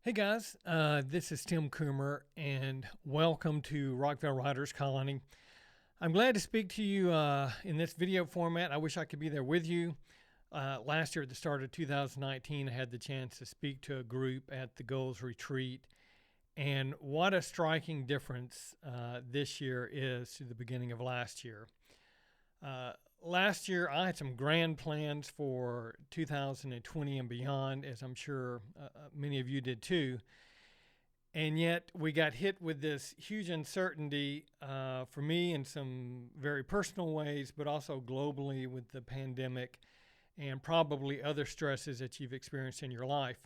Hey guys, this is Tim Coomer, and welcome to Rockville Writers Colony. I'm glad to speak to you in this video format. I wish I could be there with you. Last year, at the start of 2019, I had the chance to speak to a group at the Goals Retreat, and what a striking difference this year is to the beginning of last year. Last year, I had some grand plans for 2020 and beyond, as I'm sure many of you did too. And yet, we got hit with this huge uncertainty for me in some very personal ways, but also globally with the pandemic and probably other stresses that you've experienced in your life.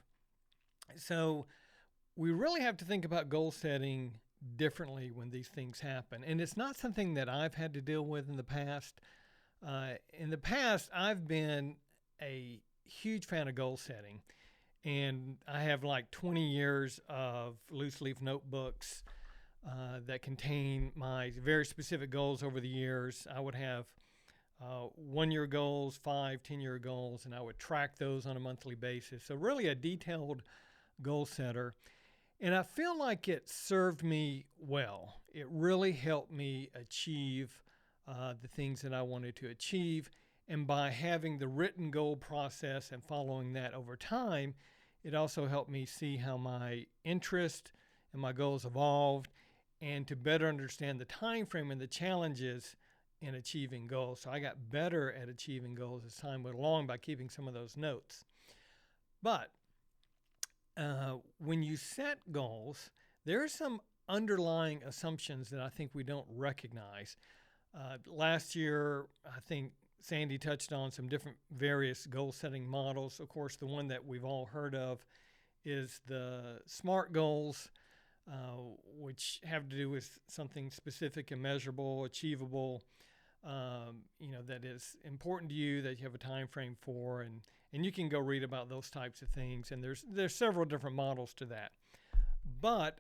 So, we really have to think about goal setting differently when these things happen. And it's not something that I've had to deal with in the past. I've been a huge fan of goal setting, and I have like 20 years of loose leaf notebooks that contain my very specific goals over the years. I would have 1 year goals, 5, 10 year goals, and I would track those on a monthly basis. So, really, a detailed goal setter. And I feel like it served me well. It really helped me achieve the things that I wanted to achieve. And by having the written goal process and following that over time, it also helped me see how my interest and my goals evolved and to better understand the time frame and the challenges in achieving goals. So I got better at achieving goals as time went along by keeping some of those notes. But when you set goals, there are some underlying assumptions that I think we don't recognize. Last year, I think Sandy touched on some different various goal setting models. Of course, the one that we've all heard of is the SMART goals, which have to do with something specific and measurable, achievable, that is important to you, that you have a time frame for, and you can go read about those types of things. And there's several different models to that. But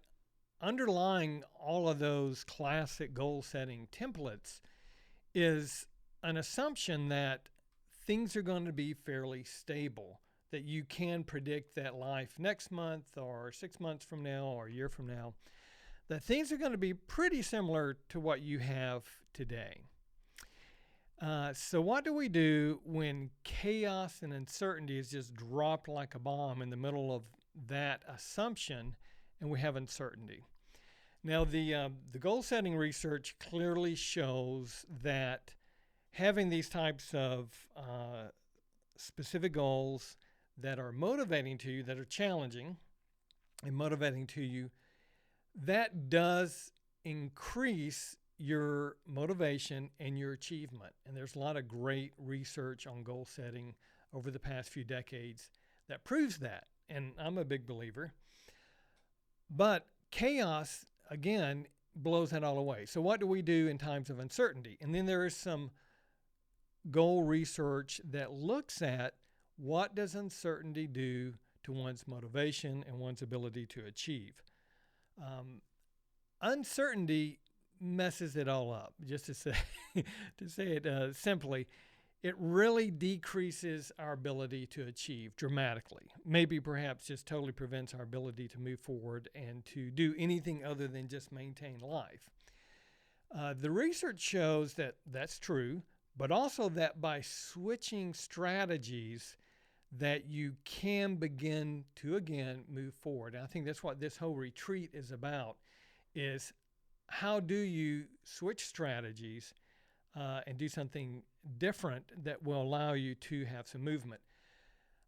underlying all of those classic goal setting templates is an assumption that things are going to be fairly stable, that you can predict that life next month or 6 months from now or a year from now, that things are going to be pretty similar to what you have today. So what do we do when chaos and uncertainty is just dropped like a bomb in the middle of that assumption and we have uncertainty? Now, the goal setting research clearly shows that having these types of specific goals that are motivating to you, that are challenging and motivating to you, that does increase your motivation and your achievement. And there's a lot of great research on goal setting over the past few decades that proves that. And I'm a big believer. But chaos, again, blows that all away. So what do we do in times of uncertainty? And then there is some goal research that looks at what does uncertainty do to one's motivation and one's ability to achieve. Uncertainty messes it all up. Just to say, it simply, it really decreases our ability to achieve dramatically. Maybe perhaps just totally prevents our ability to move forward and to do anything other than just maintain life. The research shows that that's true, but also that by switching strategies that you can begin to again move forward. And I think that's what this whole retreat is about, is how do you switch strategies and do something different that will allow you to have some movement.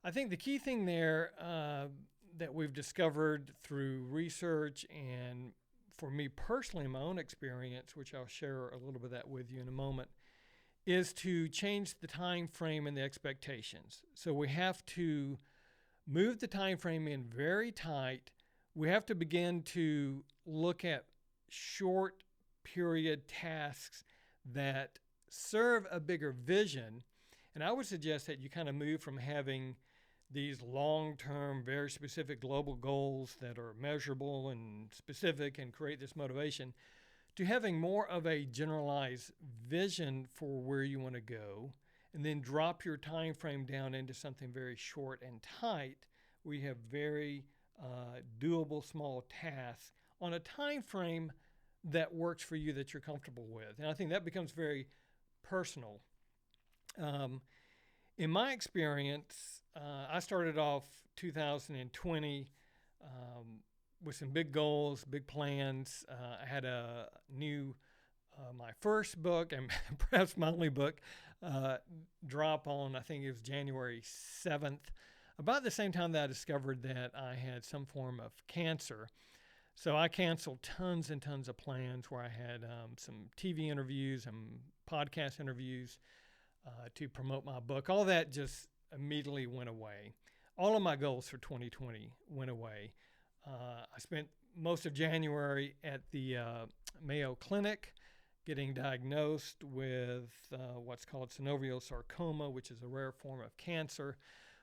I think the key thing there that we've discovered through research and for me personally in my own experience, which I'll share a little bit of that with you in a moment, is to change the time frame and the expectations. So we have to move the time frame in very tight. We have to begin to look at short period tasks that serve a bigger vision. And I would suggest that you kind of move from having these long-term, very specific global goals that are measurable and specific and create this motivation to having more of a generalized vision for where you want to go, and then drop your time frame down into something very short and tight where you have very doable small tasks on a time frame that works for you, that you're comfortable with. And I think that becomes very personal. Um, in my experience, I started off 2020 with some big goals, big plans. I had a new, my first book, and perhaps my only book, uh, drop on, I think it was January 7th, about the same time that I discovered that I had some form of cancer. So I canceled tons and tons of plans where I had some TV interviews and podcast interviews to promote my book. All that just immediately went away. All of my goals for 2020 went away. I spent most of January at the Mayo Clinic getting diagnosed with what's called synovial sarcoma, which is a rare form of cancer,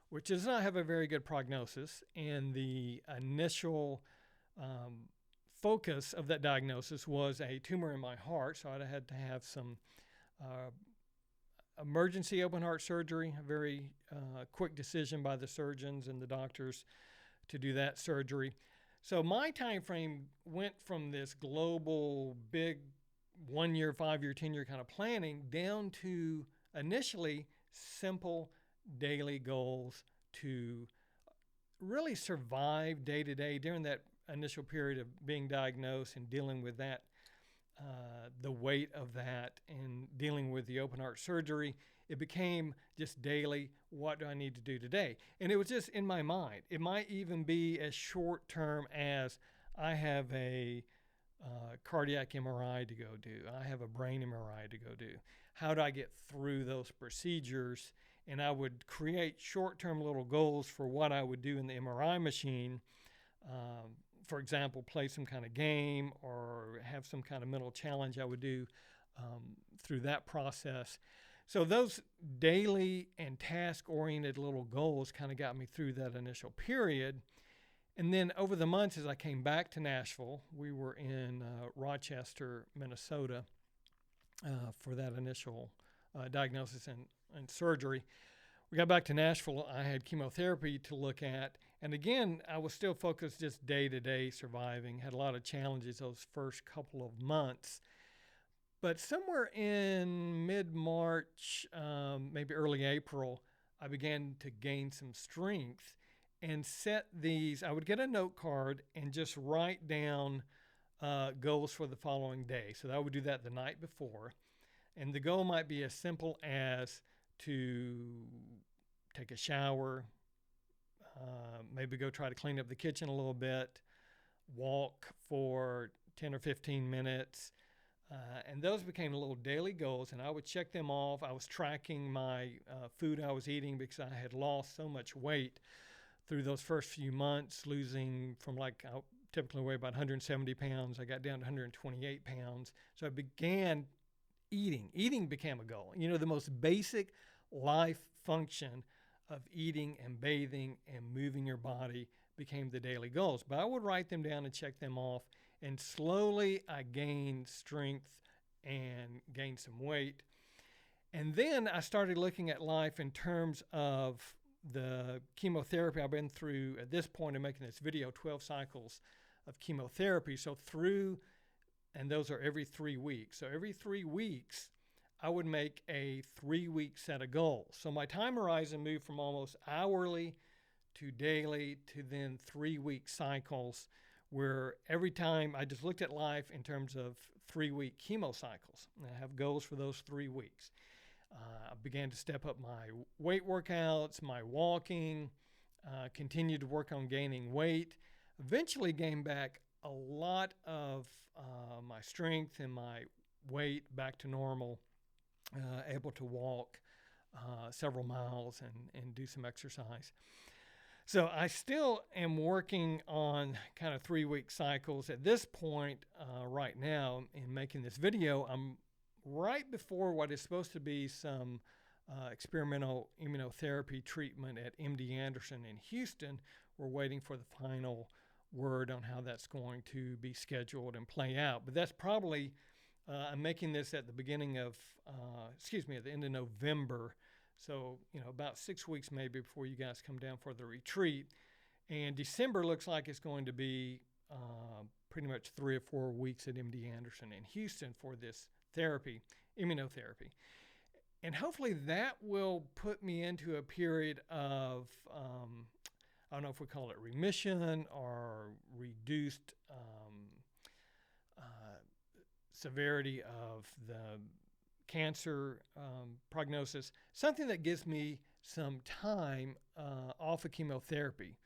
which does not have a very good prognosis. And the initial focus of that diagnosis was a tumor in my heart, so I had to have some uh, emergency open heart surgery, a very quick decision by the surgeons and the doctors to do that surgery. So my time frame went from this global, big 1 year, 5 year, 10 year kind of planning down to initially simple daily goals to really survive day to day during that initial period of being diagnosed and dealing with that, the weight of that, and dealing with the open heart surgery. It became just daily, what do I need to do today? And it was just in my mind. It might even be as short term as I have a cardiac MRI to go do. I have a brain MRI to go do. How do I get through those procedures? And I would create short-term little goals for what I would do in the MRI machine. For example, play some kind of game or have some kind of mental challenge I would do through that process. So those daily and task-oriented little goals kind of got me through that initial period. And then over the months, as I came back to Nashville, we were in Rochester, Minnesota, for that initial diagnosis and surgery. We got back to Nashville. I had chemotherapy to look at. And again, I was still focused just day to day surviving, had a lot of challenges those first couple of months. But somewhere in mid-March, maybe early April, I began to gain some strength and set these. I would get a note card and just write down goals for the following day. So I would do that the night before. And the goal might be as simple as to take a shower, maybe go try to clean up the kitchen a little bit, walk for 10 or 15 minutes. And those became little daily goals, and I would check them off. I was tracking my food I was eating because I had lost so much weight through those first few months, losing from I typically weigh about 170 pounds. I got down to 128 pounds. So I began eating. Eating became a goal. You know, the most basic life function of eating and bathing and moving your body became the daily goals. But I would write them down and check them off. And slowly I gained strength and gained some weight. And then I started looking at life in terms of the chemotherapy I've been through at this point in making this video, 12 cycles of chemotherapy. So and those are every 3 weeks. So every 3 weeks, I would make a 3-week set of goals. So my time horizon moved from almost hourly to daily to then 3-week cycles, where every time I just looked at life in terms of 3-week chemo cycles. And I have goals for those 3 weeks. I began to step up my weight workouts, my walking, continued to work on gaining weight, eventually gained back a lot of my strength and my weight back to normal, able to walk several miles and do some exercise. So I still am working on kind of 3-week cycles. At this point right now in making this video, I'm right before what is supposed to be some experimental immunotherapy treatment at MD Anderson in Houston. We're waiting for the final word on how that's going to be scheduled and play out. But that's probably, I'm making this at the beginning of, at the end of November. So, about 6 weeks maybe before you guys come down for the retreat. And December looks like it's going to be pretty much 3 or 4 weeks at MD Anderson in Houston for this therapy, immunotherapy. And hopefully that will put me into a period of, I don't know if we call it remission or reduced severity of the cancer prognosis, something that gives me some time off of chemotherapy.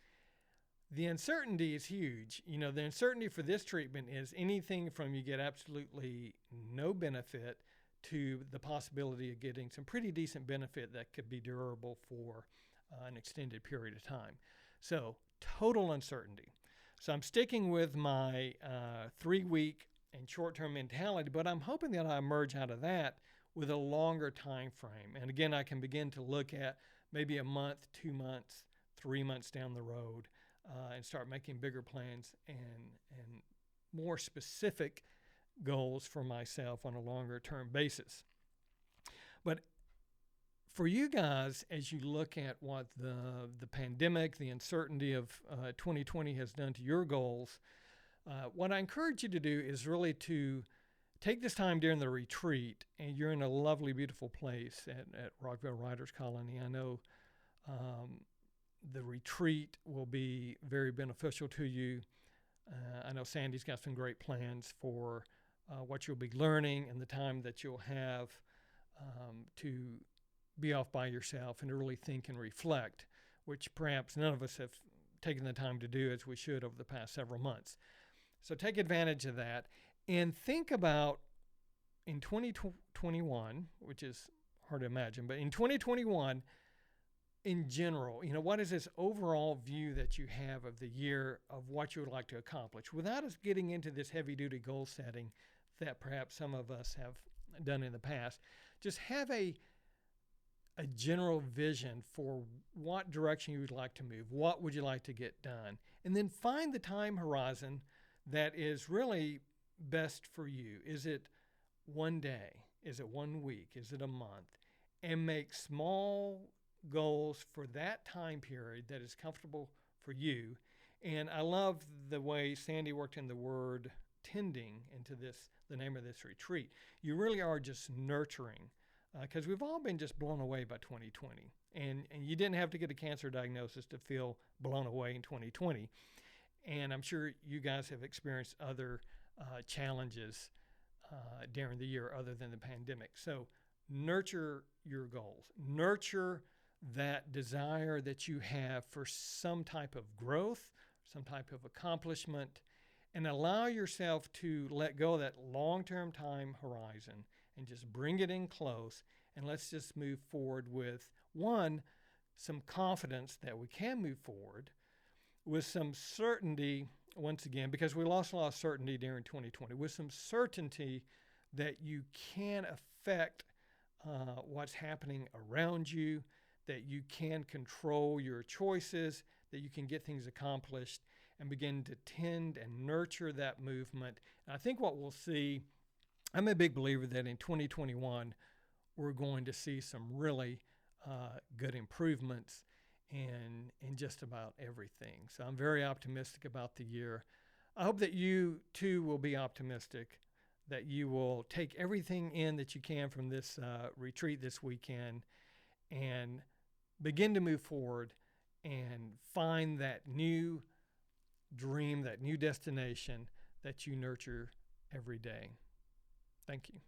The uncertainty is huge. You know, the uncertainty for this treatment is anything from you get absolutely no benefit to the possibility of getting some pretty decent benefit that could be durable for an extended period of time. So, total uncertainty. So, I'm sticking with my 3-week and short-term mentality, but I'm hoping that I emerge out of that with a longer time frame. And again, I can begin to look at maybe a month, 2 months, 3 months down the road and start making bigger plans and more specific goals for myself on a longer term basis. But for you guys, as you look at what the pandemic, the uncertainty of 2020 has done to your goals, what I encourage you to do is really to take this time during the retreat, and you're in a lovely, beautiful place at Rockville Writers Colony. I know the retreat will be very beneficial to you. I know Sandy's got some great plans for what you'll be learning and the time that you'll have to be off by yourself and to really think and reflect, which perhaps none of us have taken the time to do as we should over the past several months. So take advantage of that and think about in 2021, which is hard to imagine, but in 2021, in general, you know, what is this overall view that you have of the year of what you would like to accomplish without us getting into this heavy-duty goal setting that perhaps some of us have done in the past? Just have a general vision for what direction you would like to move. What would you like to get done? And then find the time horizon that is really best for you. Is it one day? Is it 1 week? Is it a month? And make small goals for that time period that is comfortable for you. And I love the way Sandy worked in the word tending into this, the name of this retreat. You really are just nurturing, because we've all been just blown away by 2020. And you didn't have to get a cancer diagnosis to feel blown away in 2020. And I'm sure you guys have experienced other challenges during the year other than the pandemic. So nurture your goals. Nurture that desire that you have for some type of growth, some type of accomplishment, and allow yourself to let go of that long-term time horizon and just bring it in close. And let's just move forward with, one, some confidence that we can move forward, with some certainty, once again, because we lost a lot of certainty during 2020, with some certainty that you can affect what's happening around you, that you can control your choices, that you can get things accomplished and begin to tend and nurture that movement. And I think what we'll see, I'm a big believer that in 2021, we're going to see some really good improvements in just about everything. So I'm very optimistic about the year. I hope that you too will be optimistic, that you will take everything in that you can from this retreat this weekend and begin to move forward and find that new dream, that new destination that you nurture every day. Thank you.